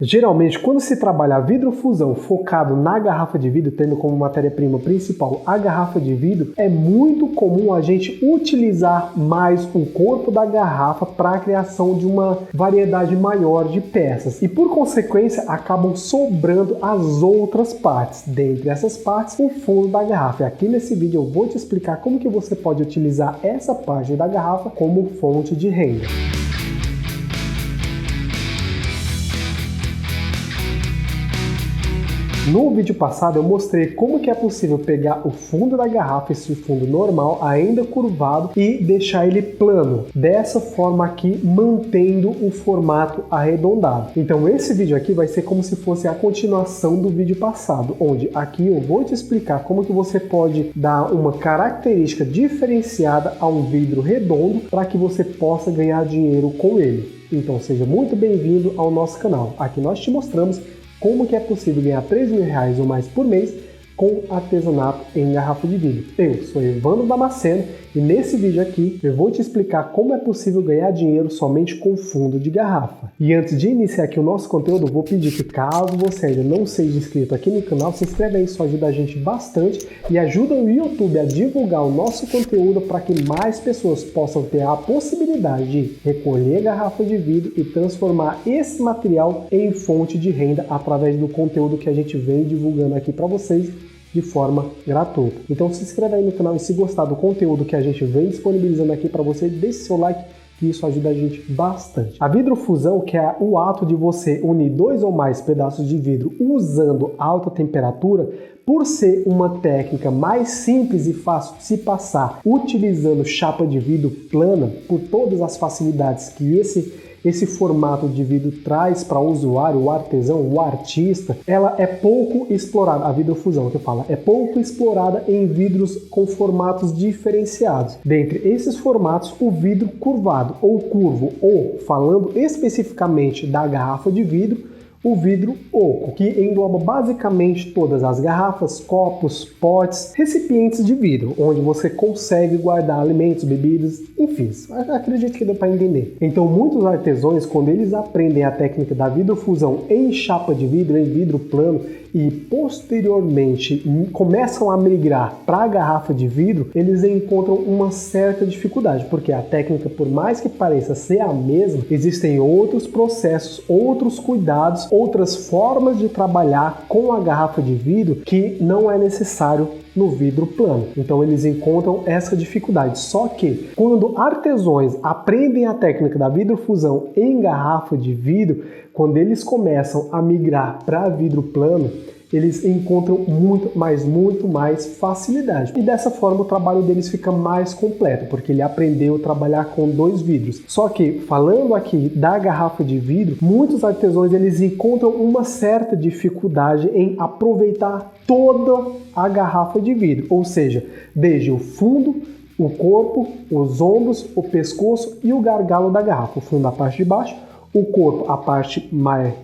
Geralmente, quando se trabalha vidrofusão focado na garrafa de vidro, tendo como matéria-prima principal a garrafa de vidro, é muito comum a gente utilizar mais o corpo da garrafa para a criação de uma variedade maior de peças. E por consequência, acabam sobrando as outras partes. Dentre essas partes, o fundo da garrafa. E aqui nesse vídeo eu vou te explicar como que você pode utilizar essa parte da garrafa como fonte de renda. No vídeo passado eu mostrei como que é possível pegar o fundo da garrafa, esse fundo normal, ainda curvado, e deixar ele plano, dessa forma aqui, mantendo o formato arredondado. Então esse vídeo aqui vai ser como se fosse a continuação do vídeo passado, onde aqui eu vou te explicar como que você pode dar uma característica diferenciada a um vidro redondo para que você possa ganhar dinheiro com ele. Então seja muito bem-vindo ao nosso canal. Aqui nós te mostramos como que é possível ganhar R$3.000 ou mais por mês com artesanato em garrafa de vidro. Eu sou Evandro Damasceno e nesse vídeo aqui eu vou te explicar como é possível ganhar dinheiro somente com fundo de garrafa. E antes de iniciar aqui o nosso conteúdo, eu vou pedir que, caso você ainda não seja inscrito aqui no canal, se inscreve aí, isso ajuda a gente bastante e ajuda o YouTube a divulgar o nosso conteúdo para que mais pessoas possam ter a possibilidade de recolher garrafa de vidro e transformar esse material em fonte de renda através do conteúdo que a gente vem divulgando aqui para vocês de forma gratuita. Então se inscreve aí no canal e se gostar do conteúdo que a gente vem disponibilizando aqui para você, deixe seu like, que isso ajuda a gente bastante. A vidrofusão, que é o ato de você unir dois ou mais pedaços de vidro usando alta temperatura, por ser uma técnica mais simples e fácil de se passar, utilizando chapa de vidro plana, por todas as facilidades que esse formato de vidro traz para o usuário, o artesão, o artista, ela é pouco explorada, a vidrofusão que eu falo, é pouco explorada em vidros com formatos diferenciados. Dentre esses formatos, o vidro curvado ou curvo, ou falando especificamente da garrafa de vidro, o vidro oco, que engloba basicamente todas as garrafas, copos, potes, recipientes de vidro, onde você consegue guardar alimentos, bebidas, enfim, acredito que dá para entender. Então muitos artesãos, quando eles aprendem a técnica da vidrofusão em chapa de vidro, em vidro plano, e posteriormente começam a migrar para a garrafa de vidro, eles encontram uma certa dificuldade, porque a técnica, por mais que pareça ser a mesma, existem outros processos, outros cuidados, outras formas de trabalhar com a garrafa de vidro que não é necessário no vidro plano. Então eles encontram essa dificuldade. Só que quando artesãos aprendem a técnica da vidrofusão em garrafa de vidro, quando eles começam a migrar para vidro plano, eles encontram muito mais facilidade. E dessa forma o trabalho deles fica mais completo, porque ele aprendeu a trabalhar com dois vidros. Só que, falando aqui da garrafa de vidro, muitos artesãos eles encontram uma certa dificuldade em aproveitar toda a garrafa de vidro, ou seja, desde o fundo, o corpo, os ombros, o pescoço e o gargalo da garrafa. O fundo, a parte de baixo, o corpo, a parte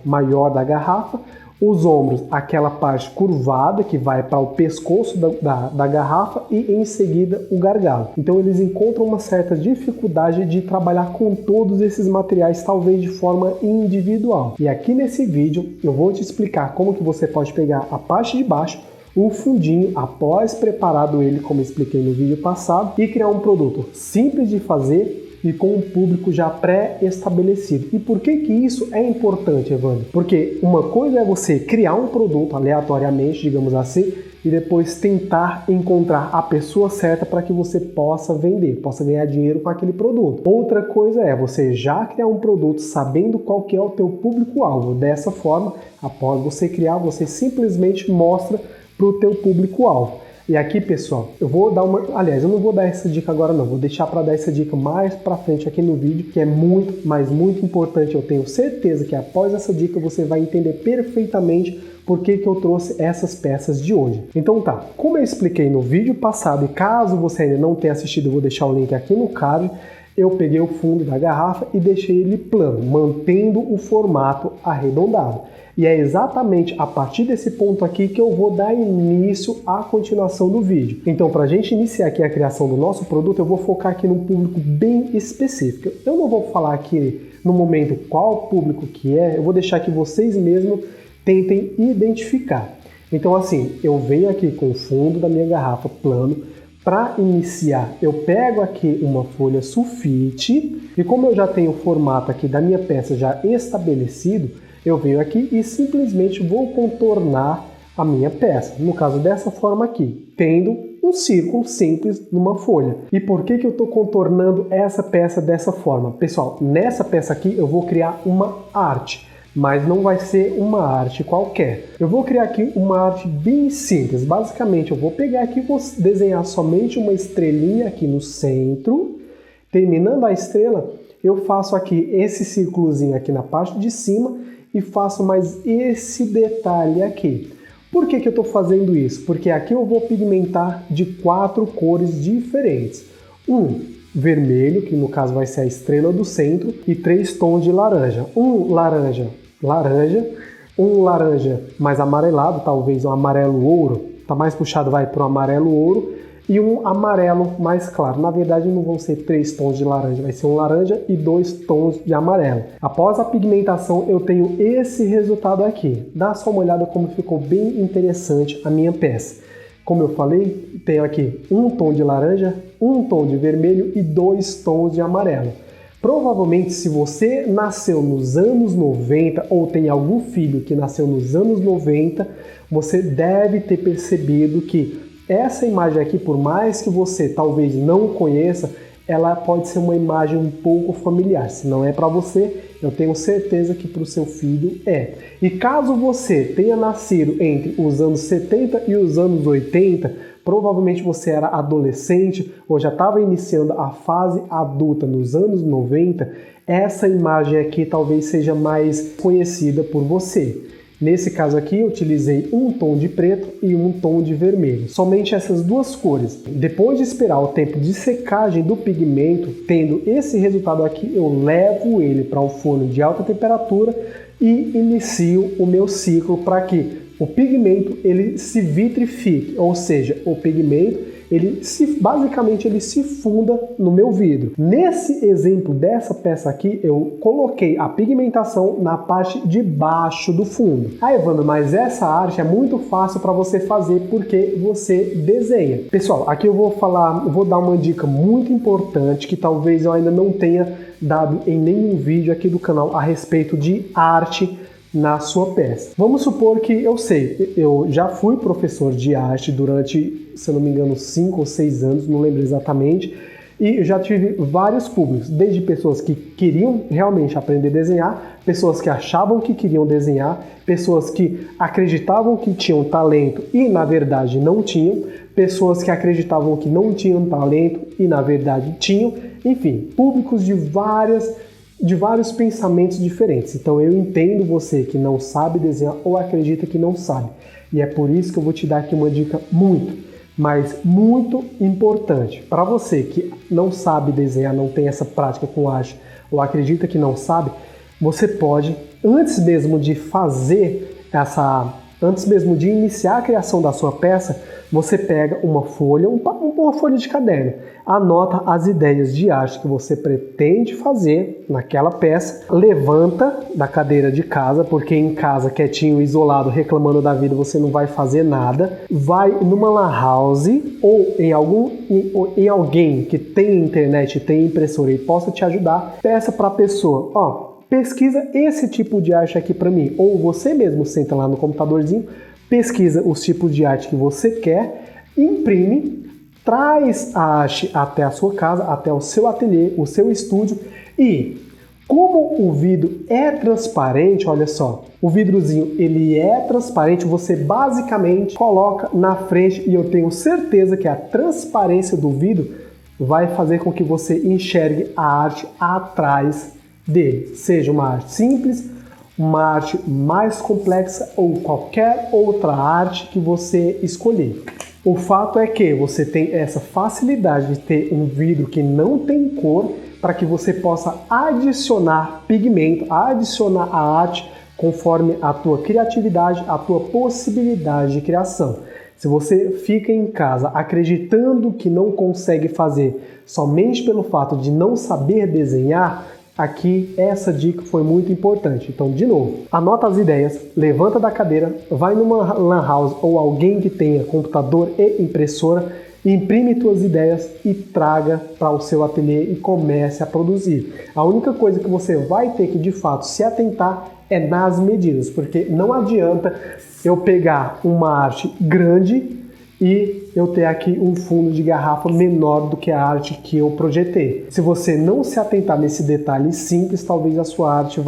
maior da garrafa, os ombros, aquela parte curvada que vai para o pescoço da garrafa e em seguida o gargalo. Então eles encontram uma certa dificuldade de trabalhar com todos esses materiais, talvez de forma individual. E aqui nesse vídeo eu vou te explicar como que você pode pegar a parte de baixo, o fundinho, após preparado ele, como expliquei no vídeo passado, e criar um produto simples de fazer e com um público já pré-estabelecido. E por que isso é importante, Evandro? Porque uma coisa é você criar um produto aleatoriamente, digamos assim, e depois tentar encontrar a pessoa certa para que você possa vender, possa ganhar dinheiro com aquele produto. Outra coisa é você já criar um produto sabendo qual que é o teu público-alvo. Dessa forma, após você criar, você simplesmente mostra para o teu público-alvo. E aqui, pessoal, eu vou dar aliás, eu não vou dar essa dica agora não, vou deixar para dar essa dica mais para frente aqui no vídeo, que é muito importante. Eu tenho certeza que após essa dica você vai entender perfeitamente por que eu trouxe essas peças de hoje. Então tá, como eu expliquei no vídeo passado, e caso você ainda não tenha assistido, eu vou deixar o link aqui no card, eu peguei o fundo da garrafa e deixei ele plano, mantendo o formato arredondado. E é exatamente a partir desse ponto aqui que eu vou dar início à continuação do vídeo. Então, para a gente iniciar aqui a criação do nosso produto, eu vou focar aqui num público bem específico. Eu não vou falar aqui no momento qual público que é, eu vou deixar que vocês mesmos tentem identificar. Então assim, eu venho aqui com o fundo da minha garrafa plano. Para iniciar, eu pego aqui uma folha sulfite e como eu já tenho o formato aqui da minha peça já estabelecido, eu venho aqui e simplesmente vou contornar a minha peça, no caso dessa forma aqui, tendo um círculo simples numa folha. E por que eu estou contornando essa peça dessa forma? Pessoal, nessa peça aqui eu vou criar uma arte, mas não vai ser uma arte qualquer. Eu vou criar aqui uma arte bem simples. Basicamente, eu vou pegar aqui e vou desenhar somente uma estrelinha aqui no centro. Terminando a estrela, eu faço aqui esse círculozinho aqui na parte de cima e faço mais esse detalhe aqui. Por que eu estou fazendo isso? Porque aqui eu vou pigmentar de 4 cores diferentes. Um vermelho, que no caso vai ser a estrela do centro, e 3 tons de laranja. Um laranja, um laranja mais amarelado, talvez um amarelo ouro, tá mais puxado vai para o amarelo ouro, e um amarelo mais claro. Na verdade não vão ser 3 tons de laranja, vai ser um laranja e 2 tons de amarelo. Após a pigmentação eu tenho esse resultado aqui. Dá só uma olhada como ficou bem interessante a minha peça. Como eu falei, tenho aqui um tom de laranja, um tom de vermelho e 2 tons de amarelo. Provavelmente, se você nasceu nos anos 90 ou tem algum filho que nasceu nos anos 90, você deve ter percebido que essa imagem aqui, por mais que você talvez não conheça, ela pode ser uma imagem um pouco familiar. Se não é para você, eu tenho certeza que para o seu filho é. E caso você tenha nascido entre os anos 70 e os anos 80, provavelmente você era adolescente ou já estava iniciando a fase adulta nos anos 90, essa imagem aqui talvez seja mais conhecida por você. Nesse caso aqui eu utilizei um tom de preto e um tom de vermelho, somente essas duas cores. Depois de esperar o tempo de secagem do pigmento, tendo esse resultado aqui, eu levo ele para um forno de alta temperatura e inicio o meu ciclo para que o pigmento ele se vitrifique, ou seja, o pigmento basicamente ele se funda no meu vidro. Nesse exemplo dessa peça aqui, eu coloquei a pigmentação na parte de baixo do fundo. Ah, Evandro, mas essa arte é muito fácil para você fazer porque você desenha. Pessoal, aqui eu vou dar uma dica muito importante que talvez eu ainda não tenha dado em nenhum vídeo aqui do canal a respeito de arte na sua peça. Vamos supor que eu já fui professor de arte durante, se eu não me engano, 5 ou 6 anos, não lembro exatamente, e eu já tive vários públicos, desde pessoas que queriam realmente aprender a desenhar, pessoas que achavam que queriam desenhar, pessoas que acreditavam que tinham talento e na verdade não tinham, pessoas que acreditavam que não tinham talento e na verdade tinham, enfim, públicos de vários pensamentos diferentes. Então eu entendo você que não sabe desenhar ou acredita que não sabe. E é por isso que eu vou te dar aqui uma dica mas muito importante. Para você que não sabe desenhar, não tem essa prática com arte ou acredita que não sabe, você pode, antes mesmo de iniciar a criação da sua peça, você pega uma folha de caderno, anota as ideias de arte que você pretende fazer naquela peça, levanta da cadeira de casa, porque em casa, quietinho, isolado, reclamando da vida, você não vai fazer nada, vai numa lan house ou em alguém que tem internet, tem impressora e possa te ajudar, peça para a pessoa, pesquisa esse tipo de arte aqui para mim, ou você mesmo senta lá no computadorzinho, pesquisa os tipos de arte que você quer, imprime, traz a arte até a sua casa, até o seu ateliê, o seu estúdio e como o vidro é transparente, olha só, o vidrozinho ele é transparente, você basicamente coloca na frente e eu tenho certeza que a transparência do vidro vai fazer com que você enxergue a arte atrás dele, seja uma arte simples, uma arte mais complexa ou qualquer outra arte que você escolher. O fato é que você tem essa facilidade de ter um vidro que não tem cor para que você possa adicionar pigmento, adicionar a arte conforme a tua criatividade, a tua possibilidade de criação. Se você fica em casa acreditando que não consegue fazer somente pelo fato de não saber desenhar, Aqui, essa dica foi muito importante. Então, de novo, anota as ideias, levanta da cadeira, vai numa lan house ou alguém que tenha computador e impressora, imprime tuas ideias e traga para o seu ateliê e comece a produzir. A única coisa que você vai ter que, de fato, se atentar é nas medidas, porque não adianta eu pegar uma arte grande e eu ter aqui um fundo de garrafa menor do que a arte que eu projetei. Se você não se atentar nesse detalhe simples, talvez a sua arte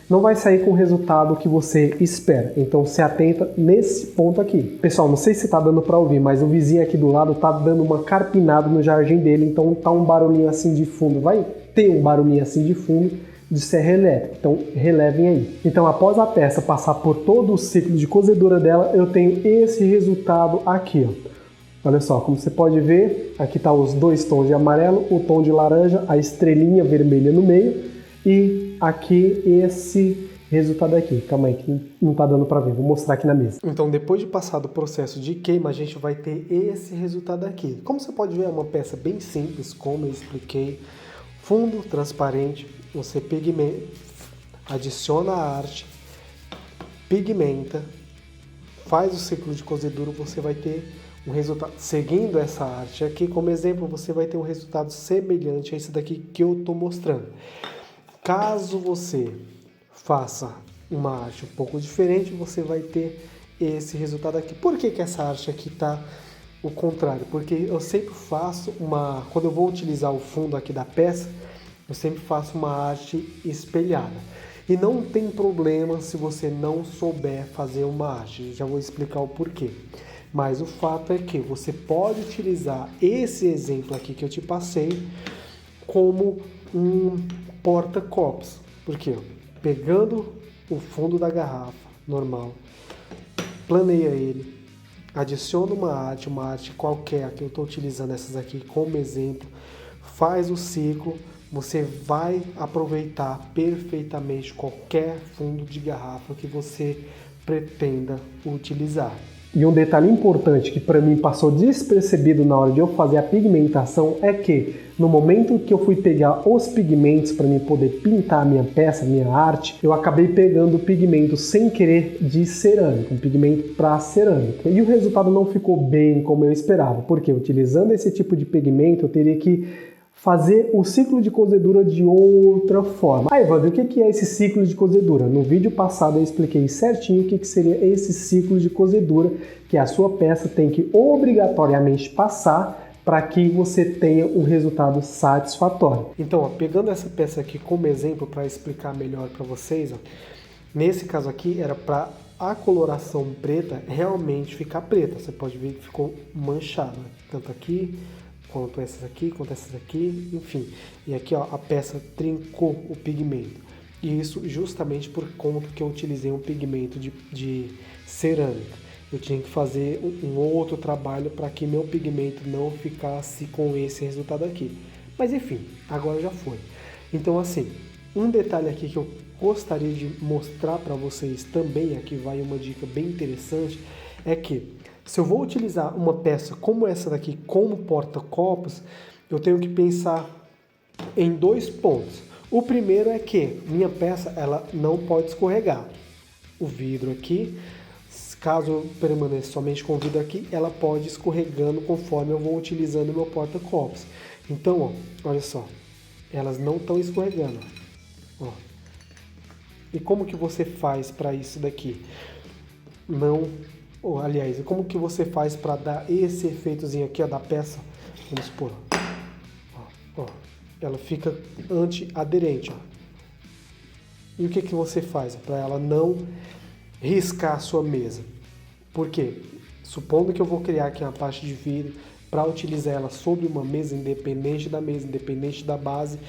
não vai sair com o resultado que você espera. Então se atenta nesse ponto aqui. Pessoal, não sei se tá dando para ouvir, mas o vizinho aqui do lado tá dando uma carpinada no jardim dele, então tá um barulhinho assim de fundo. Vai ter um barulhinho assim de fundo de serra elétrica, então relevem aí. Então, após a peça passar por todo o ciclo de cozedura dela, eu tenho esse resultado aqui, ó. Olha só, como você pode ver, aqui tá os dois tons de amarelo, o tom de laranja, a estrelinha vermelha no meio e aqui esse resultado aqui. Calma aí, que não tá dando para ver, vou mostrar aqui na mesa. Então, depois de passar do processo de queima, a gente vai ter esse resultado aqui. Como você pode ver, é uma peça bem simples, como eu expliquei, fundo transparente. Você adiciona a arte, pigmenta, faz o ciclo de cozedura, você vai ter um resultado. Seguindo essa arte aqui como exemplo, você vai ter um resultado semelhante a esse daqui que eu estou mostrando. Caso você faça uma arte um pouco diferente, você vai ter esse resultado aqui. Por que essa arte aqui está o contrário? Porque eu sempre faço quando eu vou utilizar o fundo aqui da peça, eu sempre faço uma arte espelhada. E não tem problema se você não souber fazer uma arte. Já vou explicar o porquê. Mas o fato é que você pode utilizar esse exemplo aqui que eu te passei como um porta-copos. Por quê? Pegando o fundo da garrafa normal, planeia ele, adiciona uma arte qualquer, que eu estou utilizando essas aqui como exemplo, faz o ciclo, você vai aproveitar perfeitamente qualquer fundo de garrafa que você pretenda utilizar. E um detalhe importante que para mim passou despercebido na hora de eu fazer a pigmentação é que no momento que eu fui pegar os pigmentos para mim poder pintar a minha peça, a minha arte, eu acabei pegando o pigmento sem querer de cerâmica, um pigmento para cerâmica. E o resultado não ficou bem como eu esperava, porque utilizando esse tipo de pigmento eu teria que fazer o ciclo de cozedura de outra forma. Ah, Evandro, o que é esse ciclo de cozedura? No vídeo passado eu expliquei certinho o que seria esse ciclo de cozedura, que a sua peça tem que obrigatoriamente passar para que você tenha um resultado satisfatório. Então, ó, pegando essa peça aqui como exemplo para explicar melhor para vocês, ó, nesse caso aqui era para a coloração preta realmente ficar preta. Você pode ver que ficou manchada, tanto aqui quanto essas aqui, enfim. E aqui, ó, a peça trincou o pigmento. E isso justamente por conta que eu utilizei um pigmento de cerâmica. Eu tinha que fazer um outro trabalho para que meu pigmento não ficasse com esse resultado aqui. Mas enfim, agora já foi. Então assim, um detalhe aqui que eu gostaria de mostrar para vocês também, aqui vai uma dica bem interessante, é que se eu vou utilizar uma peça como essa daqui como porta-copos, eu tenho que pensar em dois pontos. O primeiro é que minha peça ela não pode escorregar. O vidro aqui, caso eu permaneça somente com o vidro aqui, ela pode escorregando conforme eu vou utilizando o meu porta-copos. Então, ó, olha só, elas não estão escorregando. Ó. E como que você faz para isso daqui? Aliás, como que você faz para dar esse efeitozinho aqui, ó, da peça? Vamos supor, ó, ela fica anti-aderente, ó. E o que que você faz para ela não riscar a sua mesa? Por quê? Supondo que eu vou criar aqui uma parte de vidro para utilizar ela sobre uma mesa, independente da base,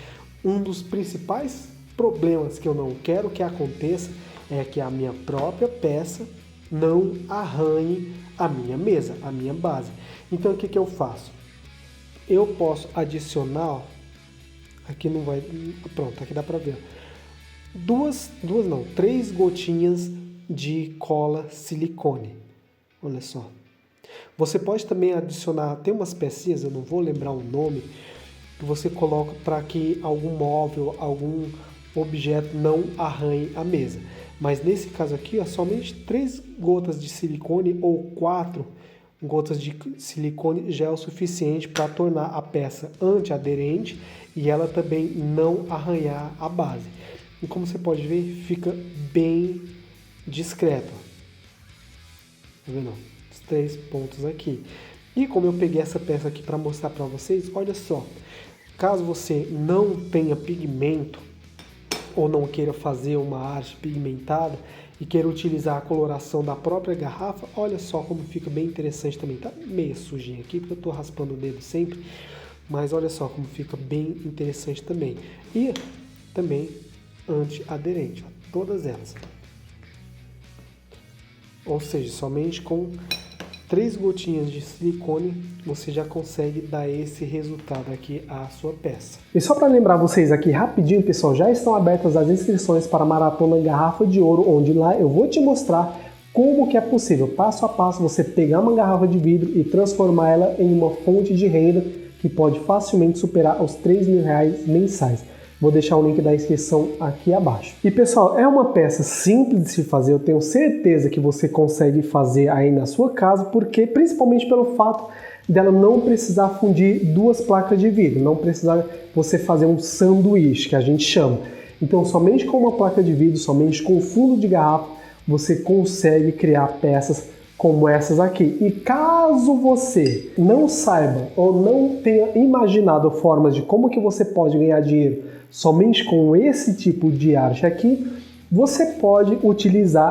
um dos principais problemas que eu não quero que aconteça é que a minha própria peça não arranhe a minha mesa, a minha base. Então o que que eu faço? Eu posso adicionar, ó, aqui não vai, pronto, aqui dá para ver, três gotinhas de cola silicone. Olha só. Você pode também adicionar, tem umas pecinhas, eu não vou lembrar o nome, que você coloca para que algum móvel, algum objeto não arranhe a mesa. Mas nesse caso aqui, ó, somente 3 gotas de silicone ou 4 gotas de silicone já é o suficiente para tornar a peça antiaderente e ela também não arranhar a base. E como você pode ver, fica bem discreto. Tá vendo? Os 3 pontos aqui. E como eu peguei essa peça aqui para mostrar para vocês, olha só. Caso você não tenha pigmento ou não queira fazer uma arte pigmentada e queira utilizar a coloração da própria garrafa, olha só como fica bem interessante também. Tá meio sujinho aqui porque eu estou raspando o dedo sempre, mas olha só como fica bem interessante também. E também anti-aderente, ó, todas elas. Ou seja, somente com 3 gotinhas de silicone você já consegue dar esse resultado aqui à sua peça. E só para lembrar vocês aqui rapidinho, pessoal, já estão abertas as inscrições para a Maratona Garrafa de Ouro, onde lá eu vou te mostrar como que é possível, passo a passo, você pegar uma garrafa de vidro e transformar ela em uma fonte de renda que pode facilmente superar os R$3.000 mensais. Vou deixar o link da inscrição aqui abaixo. E pessoal, é uma peça simples de se fazer, eu tenho certeza que você consegue fazer aí na sua casa, porque principalmente pelo fato dela não precisar fundir 2 placas de vidro, não precisar você fazer um sanduíche, que a gente chama. Então, somente com uma placa de vidro, somente com fundo de garrafa, você consegue criar peças como essas aqui. E caso você não saiba ou não tenha imaginado formas de como que você pode ganhar dinheiro somente com esse tipo de arte aqui, você pode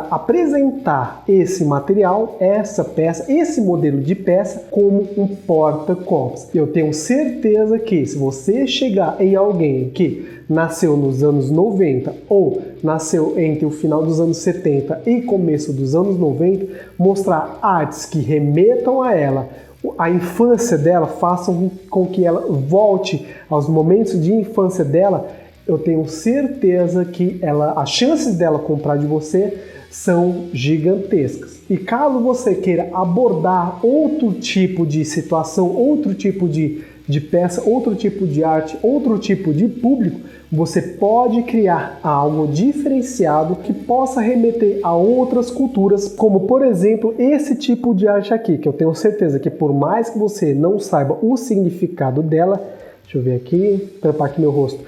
apresentar esse material, essa peça, esse modelo de peça como um porta-copos. Eu tenho certeza que se você chegar em alguém que nasceu nos anos 90 ou nasceu entre o final dos anos 70 e começo dos anos 90, mostrar artes que remetam a ela, a infância dela, façam com que ela volte aos momentos de infância dela, eu tenho certeza que as chances dela comprar de você são gigantescas. E caso você queira abordar outro tipo de situação, outro tipo de peça, outro tipo de arte, outro tipo de público, você pode criar algo diferenciado que possa remeter a outras culturas, como por exemplo esse tipo de arte aqui, que eu tenho certeza que por mais que você não saiba o significado dela, deixa eu ver aqui, tampar aqui meu rosto,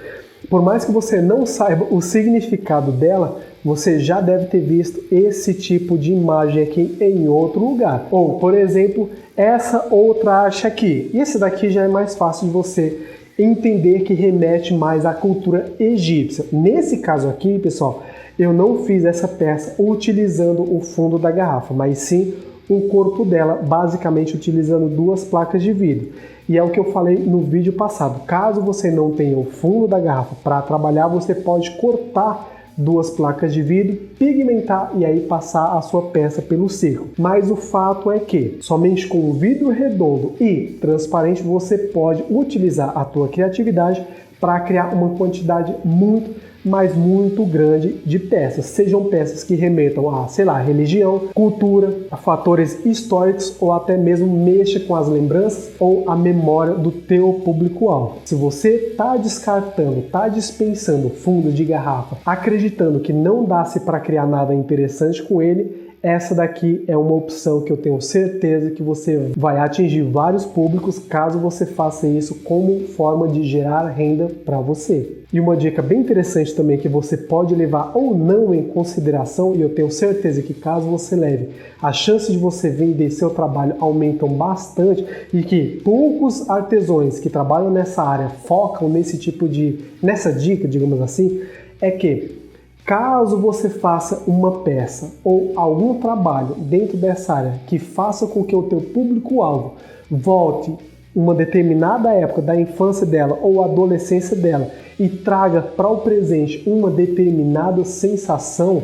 por mais que você não saiba o significado dela, você já deve ter visto esse tipo de imagem aqui em outro lugar. Ou, por exemplo, essa outra arte aqui. E esse daqui já é mais fácil de você entender, que remete mais à cultura egípcia. Nesse caso aqui, pessoal, eu não fiz essa peça utilizando o fundo da garrafa, mas sim o corpo dela, basicamente utilizando 2 placas de vidro. E é o que eu falei no vídeo passado. Caso você não tenha o fundo da garrafa para trabalhar, você pode cortar 2 placas de vidro, pigmentar e aí passar a sua peça pelo círculo. Mas o fato é que somente com o vidro redondo e transparente você pode utilizar a tua criatividade para criar uma quantidade muito, mas muito grande de peças. Sejam peças que remetam a, sei lá, religião, cultura, a fatores históricos ou até mesmo mexa com as lembranças ou a memória do teu público-alvo. Se você está descartando, está dispensando fundo de garrafa, acreditando que não dá-se para criar nada interessante com ele, essa daqui é uma opção que eu tenho certeza que você vai atingir vários públicos caso você faça isso como forma de gerar renda para você. E uma dica bem interessante também que você pode levar ou não em consideração, e eu tenho certeza que caso você leve, as chances de você vender seu trabalho aumentam bastante e que poucos artesãos que trabalham nessa área focam nessa dica, digamos assim, é que caso você faça uma peça ou algum trabalho dentro dessa área que faça com que o teu público-alvo volte uma determinada época da infância dela ou adolescência dela e traga para o presente uma determinada sensação,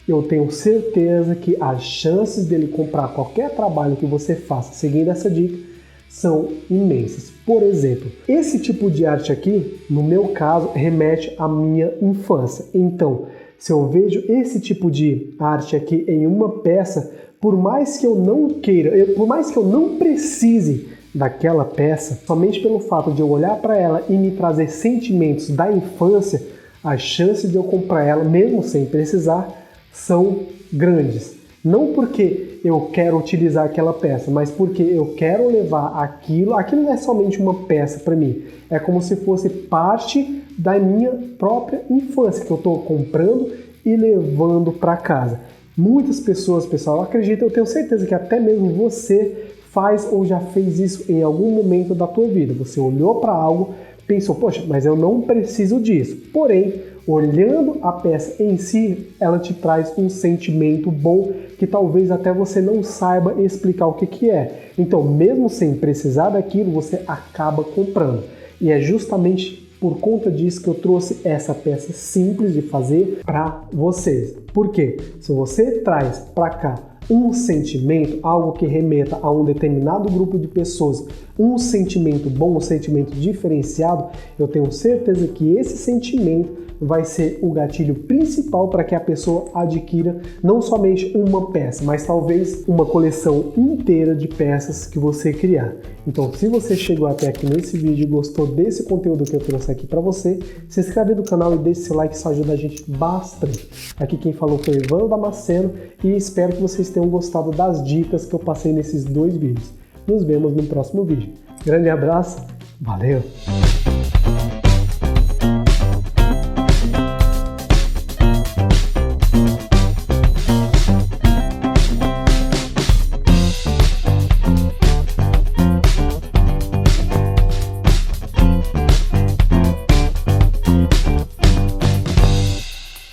eu tenho certeza que as chances dele comprar qualquer trabalho que você faça seguindo essa dica são imensas. Por exemplo, esse tipo de arte aqui, no meu caso, remete à minha infância. Então, se eu vejo esse tipo de arte aqui em uma peça, por mais que eu não queira, por mais que eu não precise daquela peça, somente pelo fato de eu olhar para ela e me trazer sentimentos da infância, as chances de eu comprar ela, mesmo sem precisar, são grandes. Não porque eu quero utilizar aquela peça, mas porque eu quero levar aquilo. Aquilo não é somente uma peça para mim, é como se fosse parte da minha própria infância que eu estou comprando e levando para casa. Muitas pessoas, pessoal, acreditam, eu tenho certeza que até mesmo você faz ou já fez isso em algum momento da tua vida. Você olhou para algo, pensou, poxa, mas eu não preciso disso. Porém, olhando a peça em si, ela te traz um sentimento bom que talvez até você não saiba explicar o que é. Então, mesmo sem precisar daquilo, você acaba comprando. E é justamente por conta disso que eu trouxe essa peça simples de fazer para vocês. Por quê? Se você traz para cá um sentimento, algo que remeta a um determinado grupo de pessoas, um sentimento bom, um sentimento diferenciado, eu tenho certeza que esse sentimento vai ser o gatilho principal para que a pessoa adquira não somente uma peça, mas talvez uma coleção inteira de peças que você criar. Então, se você chegou até aqui nesse vídeo e gostou desse conteúdo que eu trouxe aqui para você, se inscreve no canal e deixe seu like, isso ajuda a gente bastante. Aqui quem falou foi Evandro Damasceno e espero que vocês tenham gostado das dicas que eu passei nesses 2 vídeos. Nos vemos no próximo vídeo. Grande abraço, valeu!